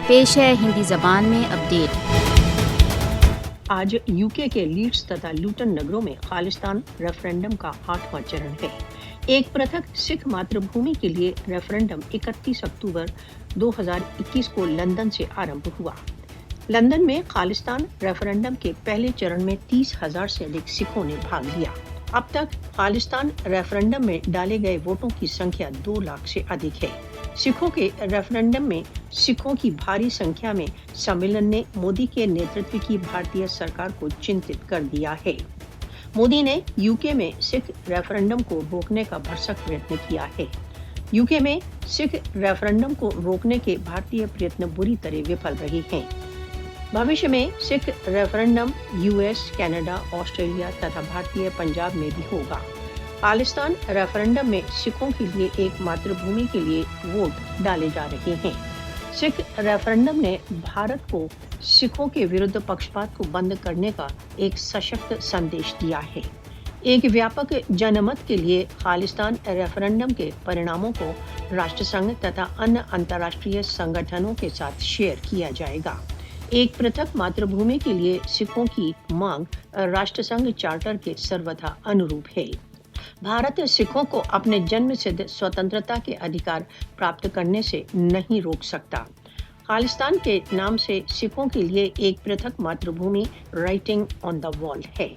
पेश है हिंदी ज़बान में अपडेट। आज यूके के लीड्स तथा लूटन नगरों में खालिस्तान रेफरेंडम का 8वां चरण है। एक पृथक सिख मातृभूमि के लिए रेफरेंडम 31 अक्टूबर 2021 को लंदन से आरंभ हुआ। लंदन में खालिस्तान रेफरेंडम के पहले चरण में 30,000 से अधिक सिखों ने भाग लिया। अब तक खालिस्तान रेफरेंडम में डाले गए वोटों की संख्या 2 लाख से अधिक है। सिखों के रेफरेंडम में सिखों की भारी संख्या में सम्मेलन ने मोदी के नेतृत्व की भारतीय सरकार को चिंतित कर दिया है। मोदी ने यूके में सिख रेफरेंडम को रोकने का भरसक प्रयत्न किया है। यूके में सिख रेफरेंडम को रोकने के भारतीय प्रयत्न बुरी तरह विफल रहे हैं। भविष्य में Sikh referendum US, Canada, Australia तथा भारतीय पंजाब में भी होगा। खालिस्तान रेफरेंडम में सिखों के लिए एक मातृभूमि के लिए वोट डाले जा रहे हैं। सिख रेफरेंडम ने भारत को सिखों के विरुद्ध पक्षपात को बंद करने का एक सशक्त संदेश दिया है। एक व्यापक जनमत के लिए खालिस्तान रेफरेंडम के परिणामों को राष्ट्रसंघ तथा अन्य अंतर्राष्ट्रीय संगठनों के साथ शेयर किया जाएगा। एक पृथक मातृभूमि के लिए सिखों की मांग राष्ट्रसंघ चार्टर के सर्वथा अनुरूप है। भारत सिखों को अपने जन्म सिद्ध स्वतंत्रता के अधिकार प्राप्त करने से नहीं रोक सकता। खालिस्तान के नाम से सिखों के लिए एक पृथक मातृभूमि राइटिंग ऑन द वॉल है।